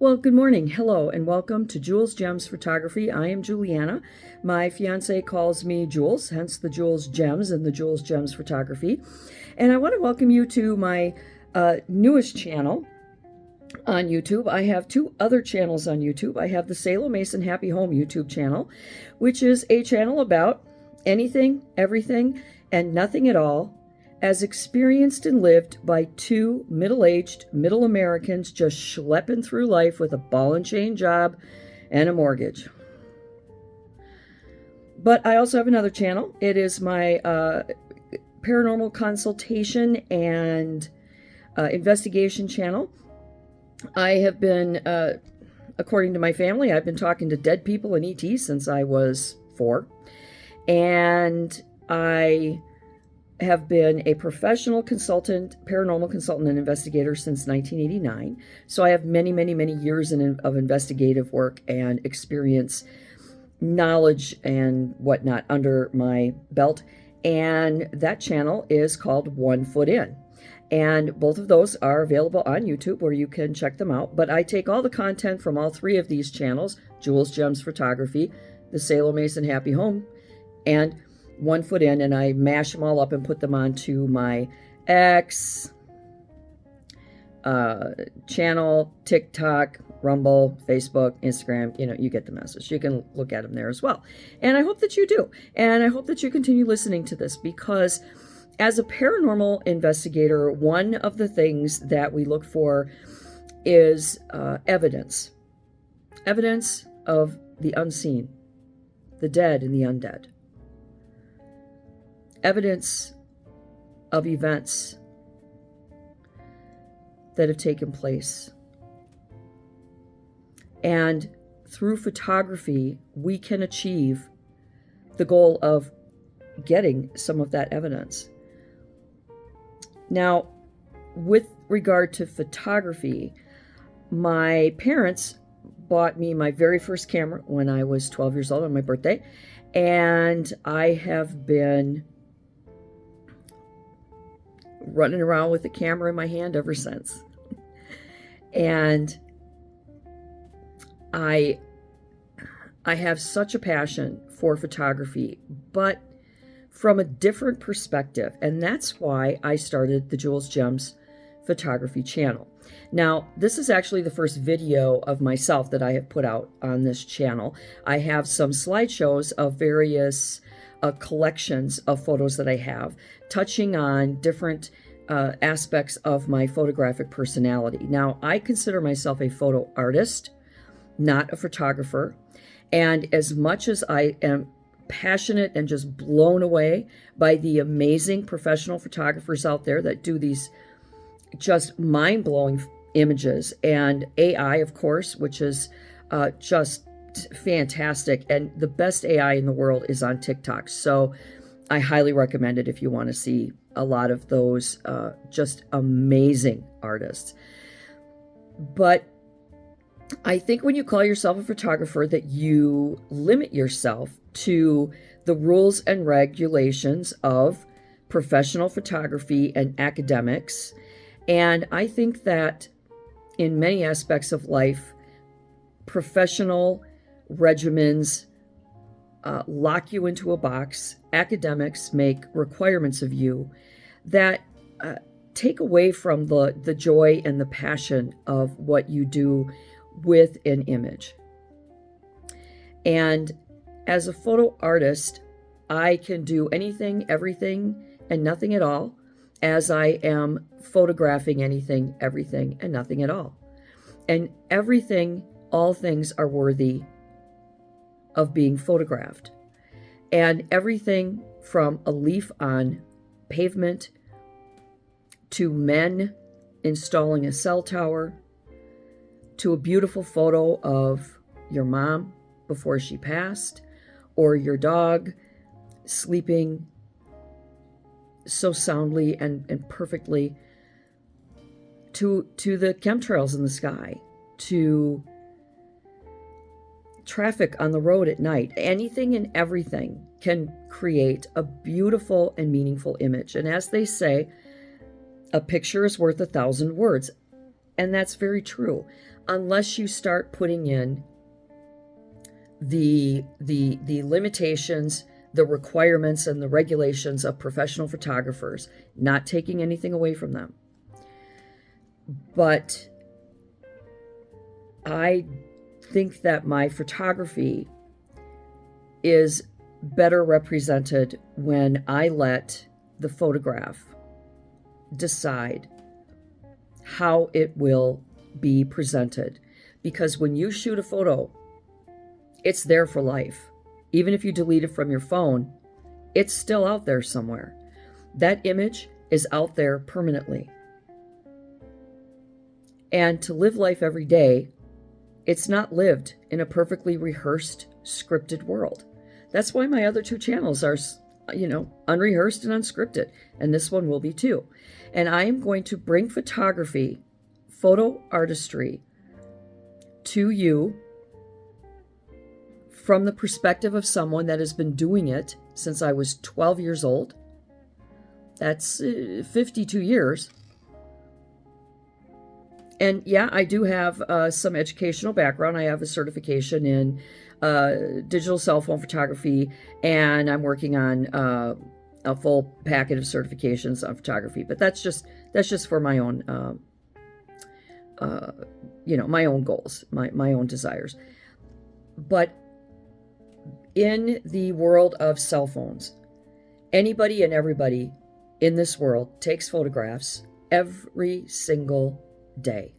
Well, good morning. Hello, and welcome to Jules Gems Photography. I am Juliana. My fiance calls me Jules, hence the Jules Gems and the Jules Gems Photography. And I want to welcome you to my newest channel on YouTube. I have two other channels on YouTube. I have the Salem Mason Happy Home YouTube channel, which is a channel about anything, everything, and nothing at all, as experienced and lived by two middle-aged middle Americans just schlepping through life with a ball and chain job and a mortgage. But I also have another channel. It is my paranormal consultation and investigation channel. I have been, according to my family, I've been talking to dead people and ETs since I was 4. And I have been a professional consultant, paranormal consultant and investigator since 1989. So I have many, many, many years of investigative work and experience, knowledge and whatnot under my belt. And that channel is called One Foot In. And both of those are available on YouTube where you can check them out. But I take all the content from all three of these channels, Jules Gems Photography, the Salem Mason Happy Home, and One Foot In, and I mash them all up and put them onto my X channel, TikTok, Rumble, Facebook, Instagram. You get the message. You can look at them there as well. And I hope that you do. And I hope that you continue listening to this, because as a paranormal investigator, one of the things that we look for is evidence. Evidence of the unseen, the dead and the undead. Evidence of events that have taken place. And through photography, we can achieve the goal of getting some of that evidence. Now, with regard to photography, my parents bought me my very first camera when I was 12 years old on my birthday, and I have been running around with a camera in my hand ever since. And I have such a passion for photography, but from a different perspective. And that's why I started the Jules Gems Photography channel. Now, this is actually the first video of myself that I have put out on this channel. I have some slideshows of various collections of photos that I have, touching on different aspects of my photographic personality. Now, I consider myself a photo artist, not a photographer. And as much as I am passionate and just blown away by the amazing professional photographers out there that do these just mind-blowing images, and AI, of course, which is just fantastic, and the best AI in the world is on TikTok. So I highly recommend it if you want to see a lot of those just amazing artists. But I think when you call yourself a photographer, that you limit yourself to the rules and regulations of professional photography and academics. And I think that in many aspects of life, professional regimens lock you into a box. Academics make requirements of you that take away from the joy and the passion of what you do with an image. And as a photo artist, I can do anything, everything, and nothing at all, as I am photographing anything, everything, and nothing at all. And everything, all things are worthy of being photographed. And everything from a leaf on pavement to men installing a cell tower to a beautiful photo of your mom before she passed, or your dog sleeping so soundly and perfectly, to the chemtrails in the sky, to traffic on the road at night. Anything and everything can create a beautiful and meaningful image. And as they say, a picture is worth 1,000 words. And that's very true. unless you start putting in the limitations, the requirements, and the regulations of professional photographers, not taking anything away from them. But I think that my photography is better represented when I let the photograph decide how it will be presented. Because when you shoot a photo, it's there for life. Even if you delete it from your phone, it's still out there somewhere. That image is out there permanently. And to live life every day, it's not lived in a perfectly rehearsed, scripted world. That's why my other two channels are, unrehearsed and unscripted. And this one will be too. And I am going to bring photography, photo artistry, to you from the perspective of someone that has been doing it since I was 12 years old. That's 52 years. And yeah, I do have some educational background. I have a certification in digital cell phone photography, and I'm working on a full packet of certifications on photography. But that's just for my own, my own goals, my own desires. But in the world of cell phones, anybody and everybody in this world takes photographs every single day.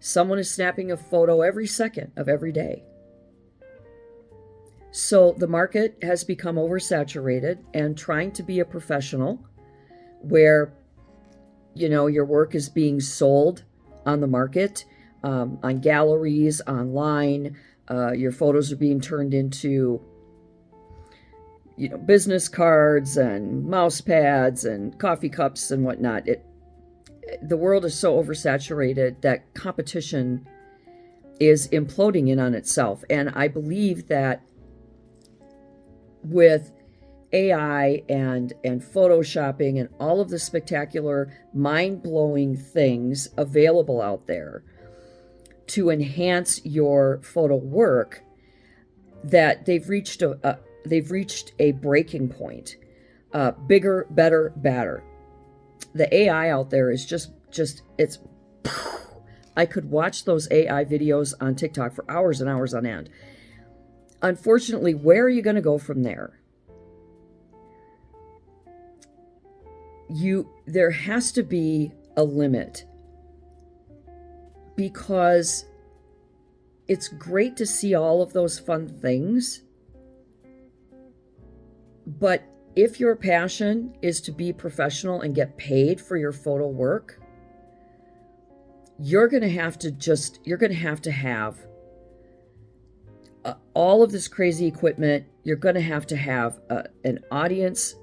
Someone is snapping a photo every second of every day. So the market has become oversaturated, and trying to be a professional where, your work is being sold on the market, on galleries, online, your photos are being turned into, business cards and mouse pads and coffee cups and whatnot. The world is so oversaturated that competition is imploding in on itself. And I believe that with AI and photoshopping and all of the spectacular, mind-blowing things available out there to enhance your photo work, that they've reached a breaking point. Bigger, better, badder. The AI out there is just it's. I could watch those AI videos on TikTok for hours and hours on end. Unfortunately, where are you going to go from there? There has to be a limit, because it's great to see all of those fun things, but if your passion is to be professional and get paid for your photo work, you're going to have to have all of this crazy equipment. You're going to have an audience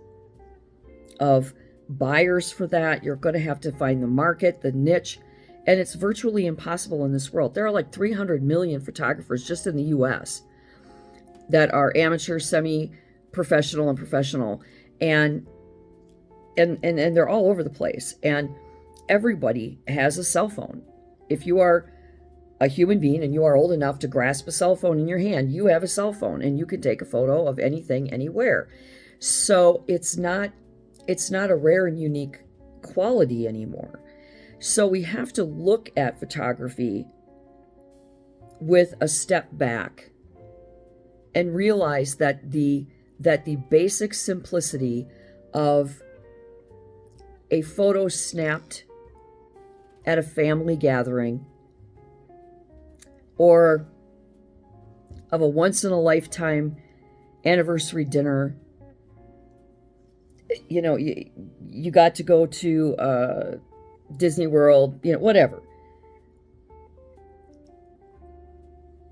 of buyers for that. You're going to have to find the market, the niche, and it's virtually impossible in this world. There are like 300 million photographers just in the US that are amateur, semi-professional, and professional, and they're all over the place, and everybody has a cell phone. If you are a human being and you are old enough to grasp a cell phone in your hand, you have a cell phone and you can take a photo of anything, anywhere. So it's not a rare and unique quality anymore. So we have to look at photography with a step back and realize that the basic simplicity of a photo snapped at a family gathering, or of a once-in-a-lifetime anniversary dinner. You got to go to Disney World, whatever.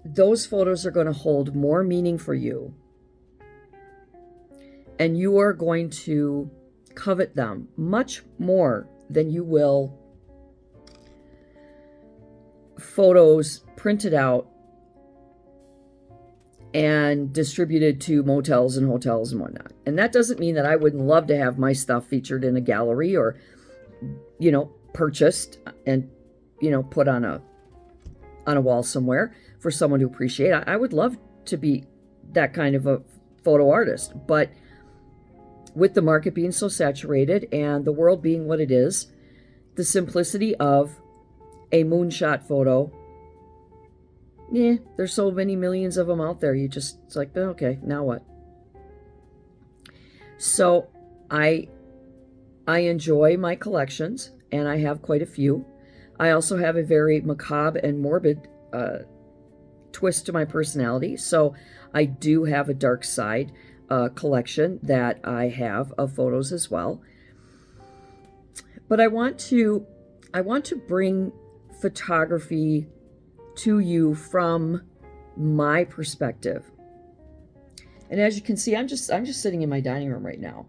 Those photos are going to hold more meaning for you, and you are going to covet them much more than you will photos printed out and distributed to motels and hotels and whatnot. And that doesn't mean that I wouldn't love to have my stuff featured in a gallery, or, purchased and, put on on a wall somewhere for someone to appreciate. I would love to be that kind of a photo artist, but with the market being so saturated and the world being what it is, the simplicity of a moonshot photo, there's so many millions of them out there. It's like, okay, now what? So I enjoy my collections, and I have quite a few. I also have a very macabre and morbid twist to my personality, so I do have a dark side collection that I have of photos as well. But I want to bring photography to you from my perspective. And as you can see, I'm just sitting in my dining room right now,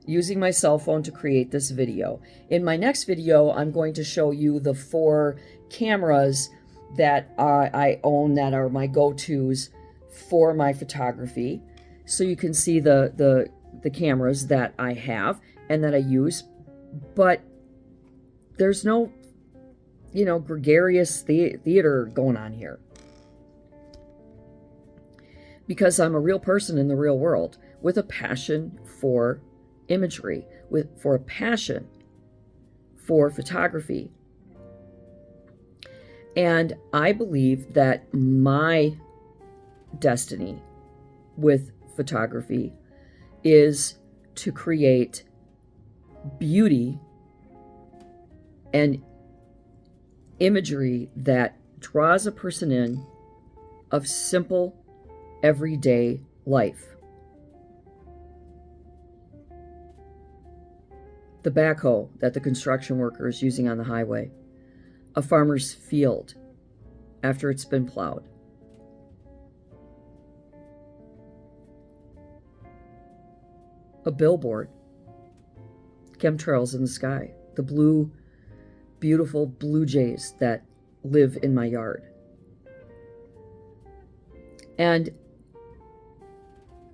using my cell phone to create this video. In my next video, I'm going to show you the 4 cameras that I own that are my go-tos for my photography. So you can see the cameras that I have and that I use. But there's no, gregarious theater going on here. Because I'm a real person in the real world with a passion for imagery, for a passion for photography. And I believe that my destiny with photography is to create beauty and imagery that draws a person in of simple, everyday life. The backhoe that the construction worker is using on the highway, a farmer's field after it's been plowed, a billboard, chemtrails in the sky, the beautiful blue jays that live in my yard. And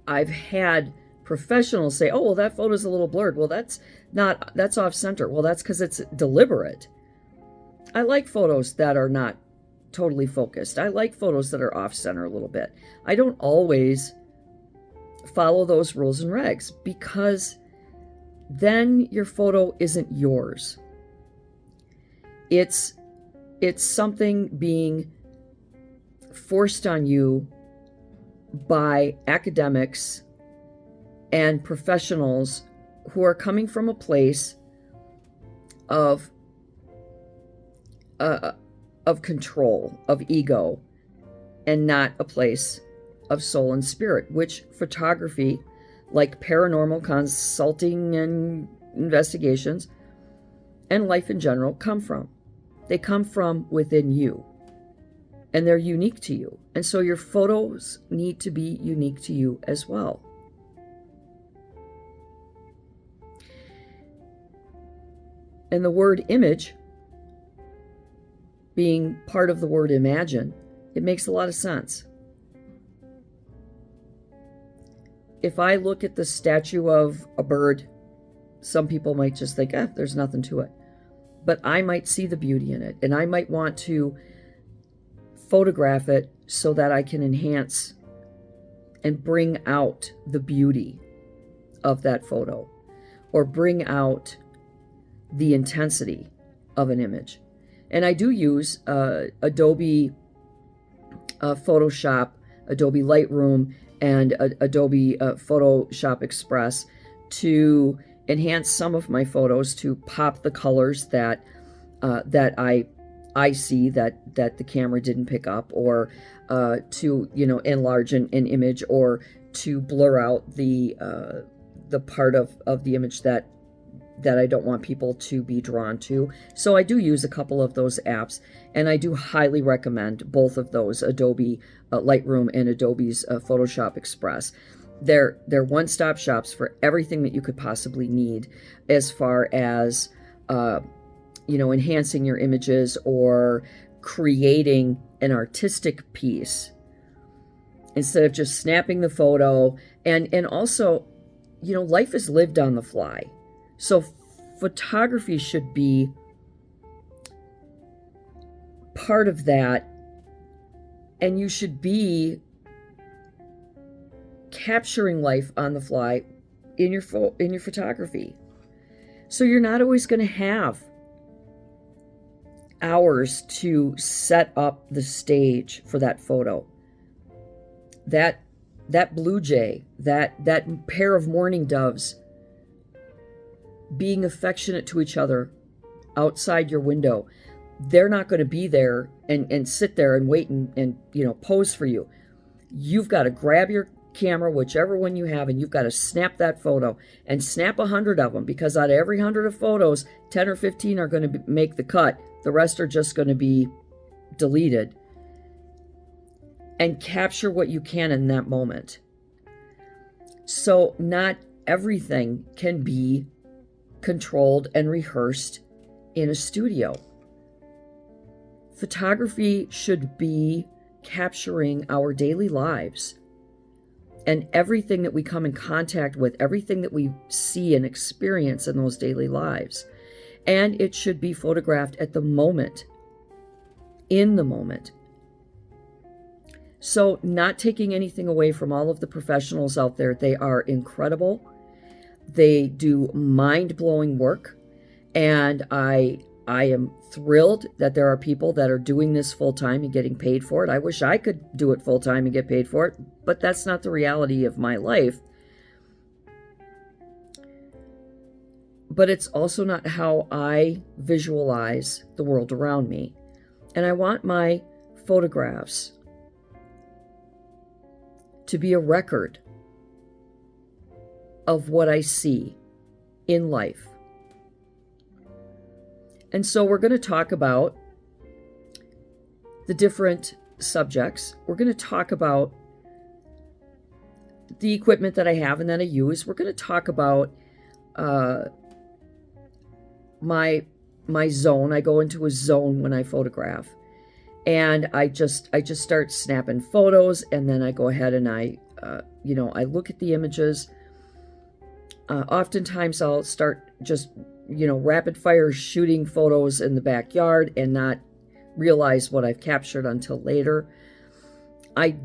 I've had professionals say, oh, well, that photo's a little blurred. Well, that's off center. Well, that's because it's deliberate. I like photos that are not totally focused. I like photos that are off center a little bit. I don't always follow those rules and regs, because then your photo isn't yours. It's something being forced on you by academics and professionals who are coming from a place of control, of ego, and not a place of soul and spirit, which photography, like paranormal consulting and investigations, and life in general, come from. They come from within you, and they're unique to you. And so your photos need to be unique to you as well. And the word image being part of the word imagine, it makes a lot of sense. If I look at the statue of a bird, some people might just think, there's nothing to it. But I might see the beauty in it, and I might want to photograph it so that I can enhance and bring out the beauty of that photo, or bring out the intensity of an image. And I do use Adobe Photoshop, Adobe Lightroom, and Adobe Photoshop Express to enhance some of my photos, to pop the colors that I see that the camera didn't pick up, or to enlarge an image, or to blur out the part of the image that I don't want people to be drawn to. So I do use a couple of those apps, and I do highly recommend both of those, Adobe Lightroom and Adobe's Photoshop Express. They're one-stop shops for everything that you could possibly need as far as enhancing your images or creating an artistic piece instead of just snapping the photo. And also, life is lived on the fly. So photography should be part of that And you should be capturing life on the fly in your photography. So you're not always going to have hours to set up the stage for that photo. That blue jay, that pair of mourning doves being affectionate to each other outside your window, they're not going to be there and sit there and wait and pose for you. You've got to grab your camera, whichever one you have, and you've got to snap that photo, and snap 100 of them, because out of every 100 of photos, 10 or 15 are going to make the cut. The rest are just going to be deleted. And capture what you can in that moment. So not everything can be controlled and rehearsed in a studio. Photography should be capturing our daily lives and everything that we come in contact with, everything that we see and experience in those daily lives. And it should be photographed at the moment, in the moment. So not taking anything away from all of the professionals out there. They are incredible. They do mind-blowing work. And I am thrilled that there are people that are doing this full-time and getting paid for it. I wish I could do it full-time and get paid for it, but that's not the reality of my life. But it's also not how I visualize the world around me. And I want my photographs to be a record of what I see in life. And so we're going to talk about the different subjects. We're going to talk about the equipment that I have and that I use. We're going to talk about my zone. I go into a zone when I photograph. And I just start snapping photos, and then I go ahead and I look at the images. Oftentimes I'll start just, rapid fire shooting photos in the backyard and not realize what I've captured until later. I'm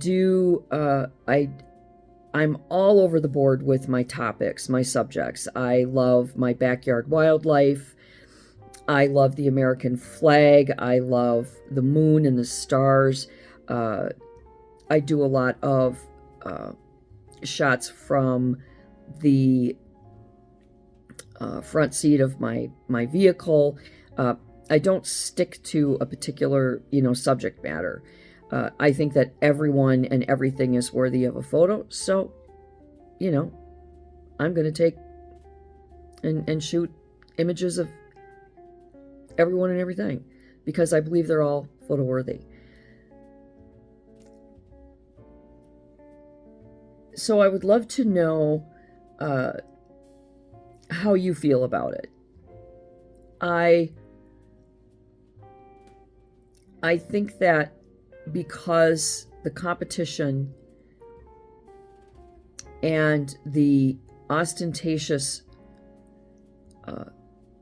all over the board with my topics, my subjects. I love my backyard wildlife. I love the American flag. I love the moon and the stars. I do a lot of shots from the front seat of my vehicle. I don't stick to a particular, subject matter. I think that everyone and everything is worthy of a photo. So, I'm going to take and shoot images of everyone and everything, because I believe they're all photo worthy. So I would love to know how you feel about it. I think that because the competition and the ostentatious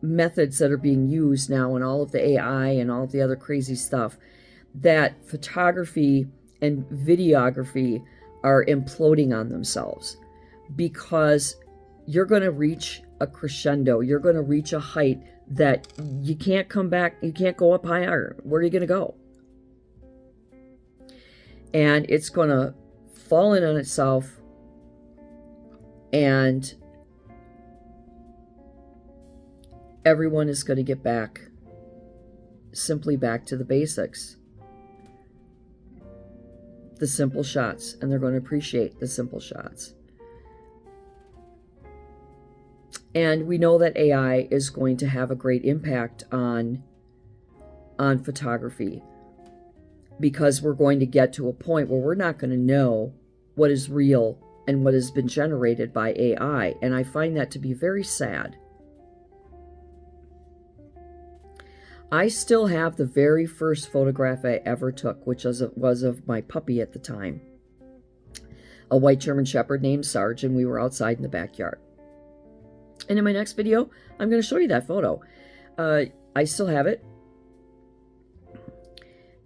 methods that are being used now and all of the AI and all of the other crazy stuff, that photography and videography are imploding on themselves, because you're going to reach a crescendo. You're going to reach a height that you can't come back. You can't go up higher. Where are you going to go? And it's going to fall in on itself, and everyone is going to get simply back to the basics. The simple shots, and they're going to appreciate the simple shots. And we know that AI is going to have a great impact on photography, because we're going to get to a point where we're not going to know what is real and what has been generated by AI. And I find that to be very sad. I still have the very first photograph I ever took, which was of my puppy at the time, a white German Shepherd named Sarge, and we were outside in the backyard. And in my next video, I'm going to show you that photo. I still have it,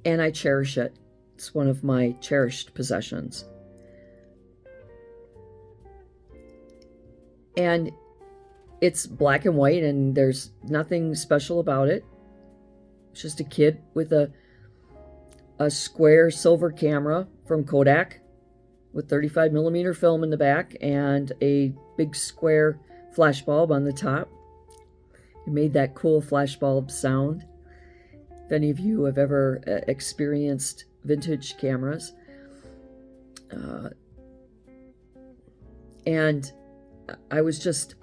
and I cherish it. It's one of my cherished possessions. And it's black and white, and there's nothing special about it. It's just a kid with a square silver camera from Kodak with 35 millimeter film in the back and a big square flash bulb on the top. It made that cool flash bulb sound. If any of you have ever experienced vintage cameras. And I was just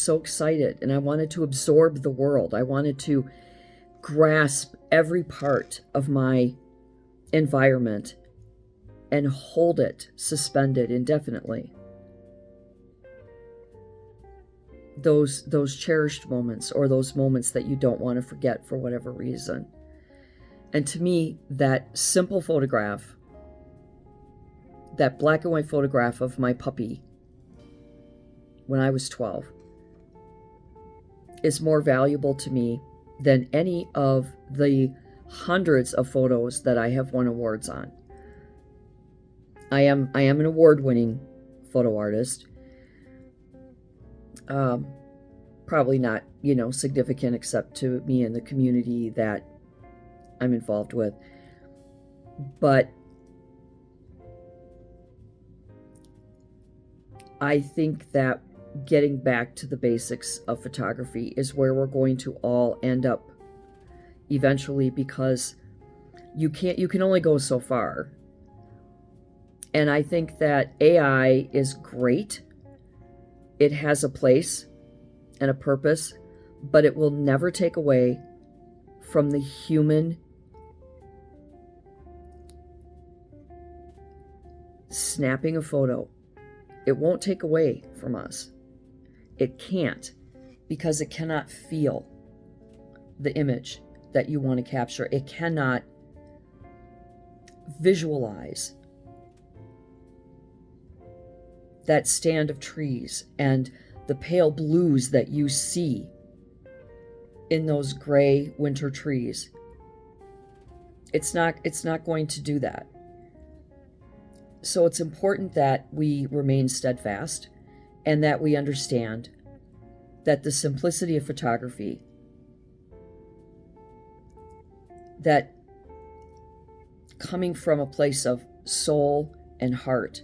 so excited, and I wanted to absorb the world. I wanted to grasp every part of my environment and hold it suspended indefinitely. Those cherished moments, or those moments that you don't want to forget for whatever reason. And to me, that simple photograph, that black and white photograph of my puppy when I was 12, is more valuable to me than any of the hundreds of photos that I have won awards on. I am an award-winning photo artist. Probably not, significant except to me and the community that I'm involved with. But I think that getting back to the basics of photography is where we're going to all end up eventually, because you can only go so far. And I think that AI is great. It has a place and a purpose, but it will never take away from the human snapping a photo. It won't take away from us. It can't, because it cannot feel the image that you want to capture. It cannot visualize that stand of trees and the pale blues that you see in those gray winter trees. It's not going to do that. So it's important that we remain steadfast and that we understand that the simplicity of photography, that coming from a place of soul and heart,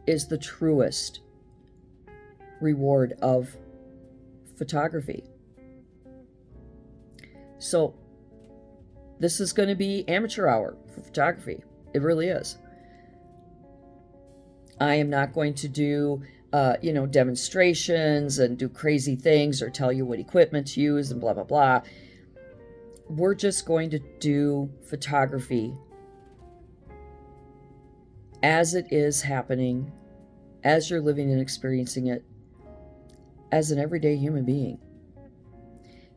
is the truest reward of photography. So this is going to be amateur hour for photography. It really is. I am not going to do, demonstrations and do crazy things or tell you what equipment to use and blah, blah, blah. We're just going to do photography as it is happening, as you're living and experiencing it as an everyday human being.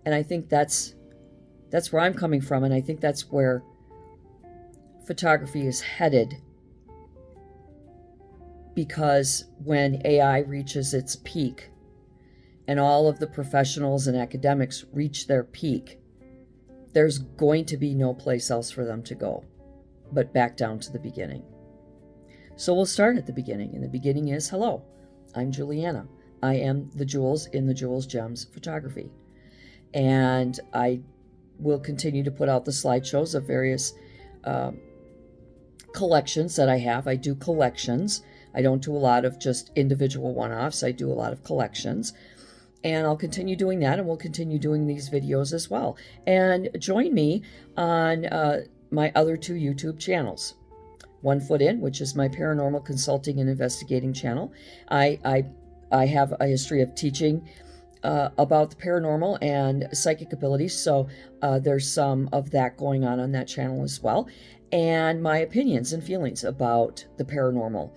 And I think that's where I'm coming from, and I think that's where photography is headed. Because when AI reaches its peak and all of the professionals and academics reach their peak, there's going to be no place else for them to go but back down to the beginning. So we'll start at the beginning, and the beginning is, hello, I'm Juliana. I am the Jules in the Jules Gems Photography. And I will continue to put out the slideshows of various collections that I have. I do collections. I don't do a lot of just individual one-offs. I do a lot of collections. And I'll continue doing that, and we'll continue doing these videos as well. And join me on my other two YouTube channels. One Foot In, which is my paranormal consulting and investigating channel. I have a history of teaching about the paranormal and psychic abilities, so there's some of that going on that channel as well. And my opinions and feelings about the paranormal,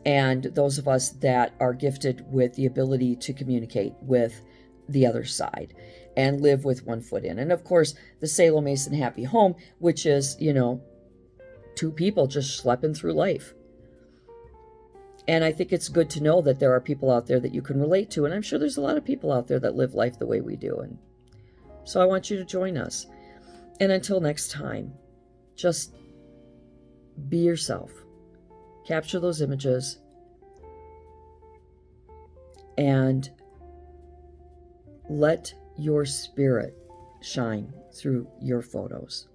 and those of us that are gifted with the ability to communicate with the other side and live with one foot in. And of course, the Salem Mason Happy Home, which is, two people just schlepping through life. And I think it's good to know that there are people out there that you can relate to. And I'm sure there's a lot of people out there that live life the way we do. And so I want you to join us. And until next time, just Be yourself. Capture those images and let your spirit shine through your photos.